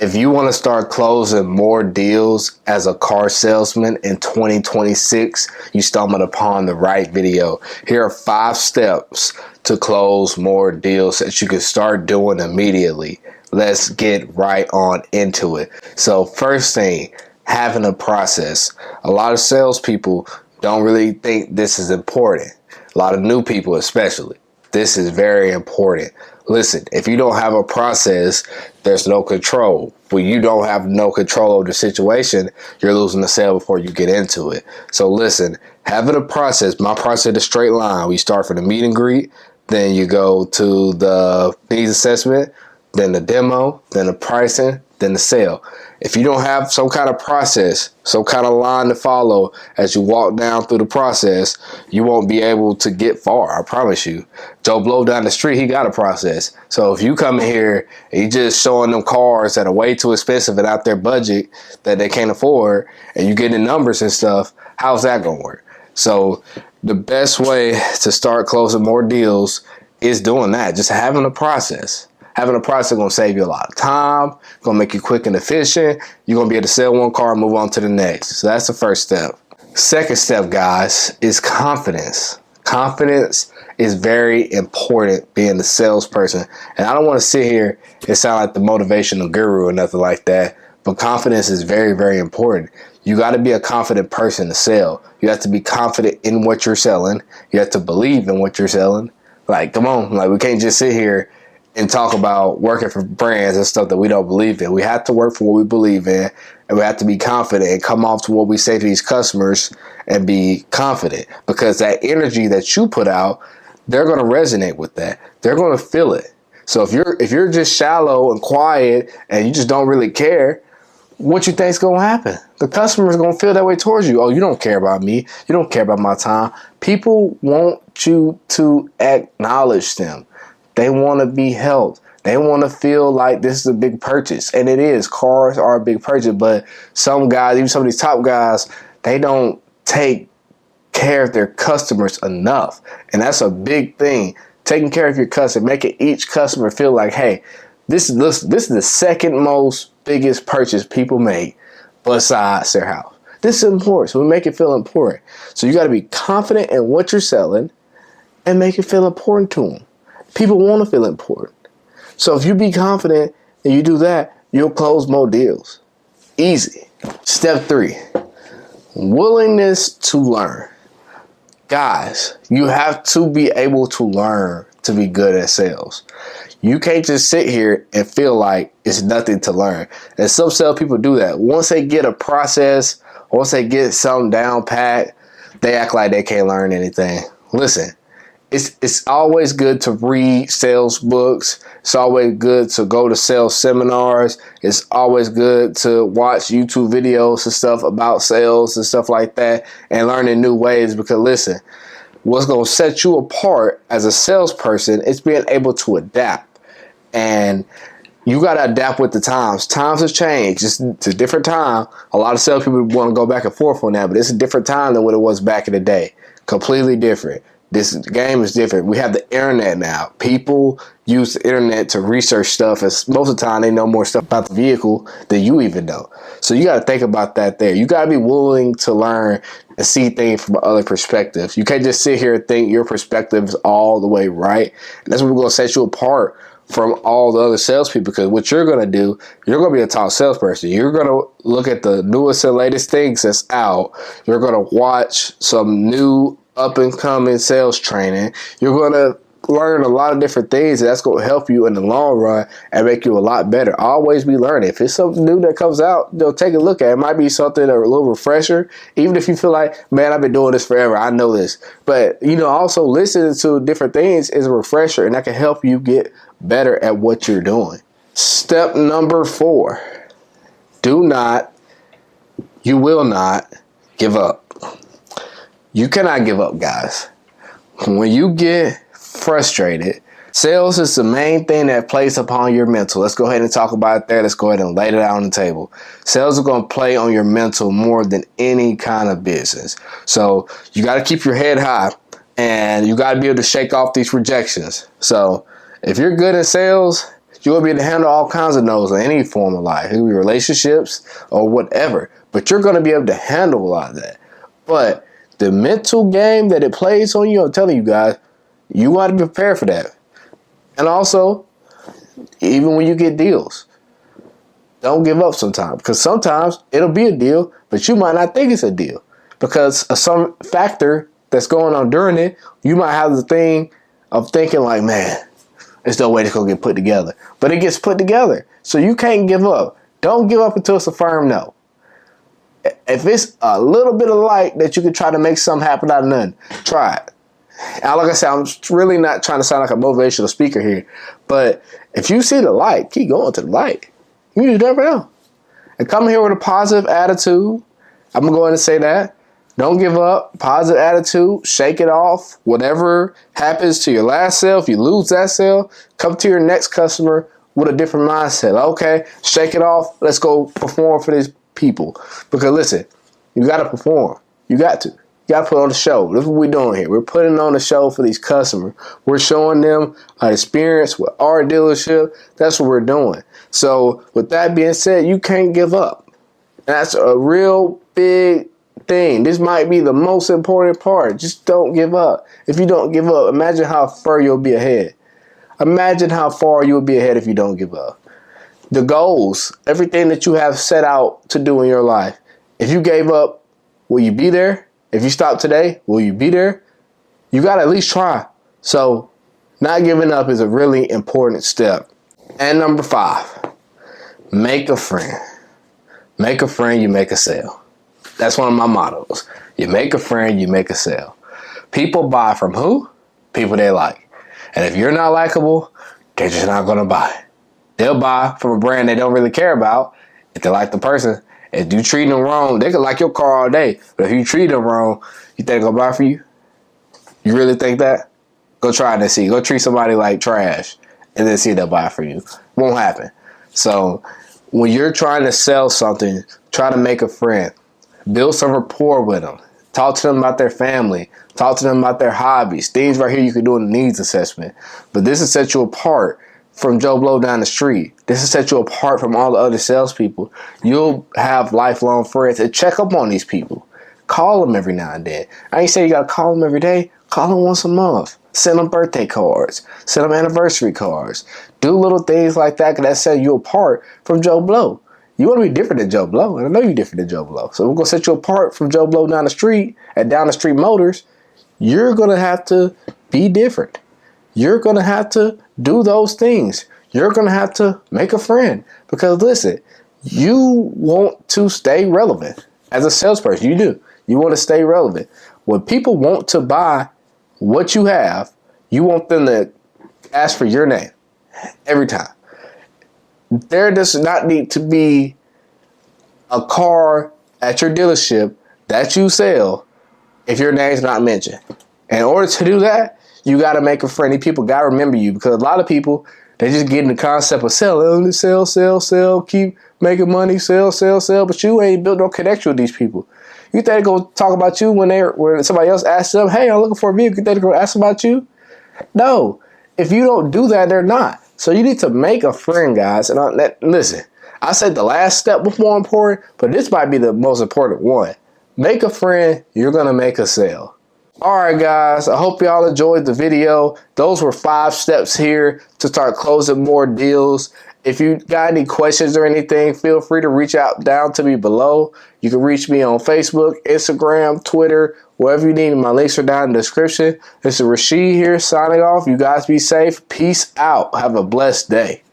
If you want to start closing more deals as a car salesman in 2026, you stumbled upon the right video. Here are 5 steps to close more deals that you can start doing immediately. Let's get right on into it. So first thing, having a process. A lot of salespeople don't really think this is important. A lot of new people especially. This is very important. Listen, if you don't have a process, there's no control. When you don't have no control over the situation, you're losing the sale before you get into it. So listen, having a process, my process is a straight line. We start from the meet and greet, then you go to the needs assessment, then the demo, then the pricing, then the sale. If you don't have some kind of process, some kind of line to follow as you walk down through the process, you won't be able to get far, I promise you. Joe Blow down the street, he got a process. So if you come in here and you just showing them cars that are way too expensive and out their budget that they can't afford, and you get the numbers and stuff, how's that gonna work? So the best way to start closing more deals is doing that, just having a process. Having a process is going to save you a lot of time, going to make you quick and efficient. You're going to be able to sell one car and move on to the next. So that's the first step. Second step, guys, is confidence. Confidence is very important being a salesperson. And I don't want to sit here and sound like the motivational guru or nothing like that, but confidence is very, very important. You got to be a confident person to sell. You have to be confident in what you're selling. You have to believe in what you're selling. Like, come on, like we can't just sit here and talk about working for brands and stuff that we don't believe in. We have to work for what we believe in, and we have to be confident and come off to what we say to these customers and be confident, because that energy that you put out, they're going to resonate with that. They're going to feel it. So if you're just shallow and quiet and you just don't really care, what you think's going to happen? The customer's going to feel that way towards you. Oh, you don't care about me. You don't care about my time. People want you to acknowledge them. They want to be helped. They want to feel like this is a big purchase. And it is. Cars are a big purchase. But some guys, even some of these top guys, they don't take care of their customers enough. And that's a big thing. Taking care of your customer, making each customer feel like, hey, this is the second most biggest purchase people make besides their house. This is important. So we make it feel important. So you got to be confident in what you're selling and make it feel important to them. People want to feel important. So if you be confident and you do that, you'll close more deals. Easy. Step 3, willingness to learn. Guys, you have to be able to learn to be good at sales. You can't just sit here and feel like it's nothing to learn. And some sales people do that. Once they get a process, once they get something down pat, they act like they can't learn anything. Listen. It's always good to read sales books. It's always good to go to sales seminars. It's always good to watch YouTube videos and stuff about sales and stuff like that and learning new ways, because listen, what's going to set you apart as a salesperson is being able to adapt. And you got to adapt with the times. Times have changed. It's a different time. A lot of salespeople want to go back and forth on that, but it's a different time than what it was back in the day. Completely different. This game is different. We have the internet now. People use the internet to research stuff, and most of the time they know more stuff about the vehicle than you even know. So you got to think about that there. You got to be willing to learn and see things from other perspectives. You can't just sit here and think your perspective is all the way right. And that's what's going to set you apart from all the other salespeople, because what you're going to do, you're going to be a top salesperson. You're going to look at the newest and latest things that's out. You're going to watch some new up-and-coming sales training. You're going to learn a lot of different things, and that's going to help you in the long run and make you a lot better. Always be learning. If it's something new that comes out, take a look at it. It might be something, a little refresher, even if you feel like, man, I've been doing this forever. I know this. But, also listening to different things is a refresher, and that can help you get better at what you're doing. Step number 4, you will not give up. You cannot give up, guys. When you get frustrated, sales is the main thing that plays upon your mental. Let's go ahead and talk about it there. Let's go ahead and lay it out on the table. Sales are going to play on your mental more than any kind of business. So you got to keep your head high, and you got to be able to shake off these rejections. So if you're good at sales, You're going to be able to handle all kinds of no's in any form of life. It could be relationships or whatever. But you're going to be able to handle a lot of that. But the mental game that it plays on you, I'm telling you guys, you got to be prepared for that. And also, even when you get deals, don't give up sometimes. Because sometimes it'll be a deal, but you might not think it's a deal. Because of some factor that's going on during it, you might have the thing of thinking like, man, there's no way this going to get put together. But it gets put together. So you can't give up. Don't give up until it's a firm no. If it's a little bit of light that you can try to make something happen out of nothing, try it. And like I said, I'm really not trying to sound like a motivational speaker here. But if you see the light, keep going to the light. You just never know. And come here with a positive attitude. I'm going to go ahead and say that. Don't give up. Positive attitude. Shake it off. Whatever happens to your last sale, if you lose that sale, come to your next customer with a different mindset. Okay, shake it off. Let's go perform for these people. Because listen, you got to perform. You got to. You got to put on the show. This is what we're doing here. We're putting on the show for these customers. We're showing them an experience with our dealership. That's what we're doing. So with that being said, you can't give up. That's a real big thing. This might be the most important part. Just don't give up. If you don't give up, imagine how far you'll be ahead. Imagine how far you'll be ahead if you don't give up. The goals, everything that you have set out to do in your life. If you gave up, will you be there? If you stop today, will you be there? You got to at least try. So not giving up is a really important step. And number 5, make a friend. Make a friend, you make a sale. That's one of my mottos. You make a friend, you make a sale. People buy from who? People they like. And if you're not likable, they're just not going to buy. They'll buy from a brand they don't really care about if they like the person. If you treat them wrong, they could like your car all day. But if you treat them wrong, you think they're going to buy for you? You really think that? Go try it and see. Go treat somebody like trash and then see if they'll buy for you. Won't happen. So when you're trying to sell something, try to make a friend. Build some rapport with them. Talk to them about their family. Talk to them about their hobbies. Things right here you can do in the needs assessment. But this will set you apart from Joe Blow down the street. This will set you apart from all the other salespeople. You'll have lifelong friends and check up on these people. Call them every now and then. I ain't say you got to call them every day. Call them once a month. Send them birthday cards. Send them anniversary cards. Do little things like that that set you apart from Joe Blow. You want to be different than Joe Blow, and I know you're different than Joe Blow. So we're going to set you apart from Joe Blow down the street at Down the Street Motors. You're going to have to be different. You're going to have to do those things. You're going to have to make a friend. Because listen, you want to stay relevant. As a salesperson, you do. You want to stay relevant. When people want to buy what you have, you want them to ask for your name every time. There does not need to be a car at your dealership that you sell if your name's not mentioned. In order to do that, you got to make a friend. These people got to remember you, because a lot of people, they just get in the concept of sell, sell, keep making money, sell, but you ain't built no connection with these people. You think they're going to talk about you when somebody else asks them, hey, I'm looking for a vehicle. You think they're going to ask about you? No. If you don't do that, they're not. So you need to make a friend, guys. And listen, I said the last step was more important, but this might be the most important one. Make a friend, you're going to make a sale. All right, guys, I hope y'all enjoyed the video. Those were 5 steps here to start closing more deals. If you got any questions or anything, feel free to reach out down to me below. You can reach me on Facebook, Instagram, Twitter, wherever you need. My links are down in the description. This is Rashid here signing off. You guys be safe. Peace out. Have a blessed day.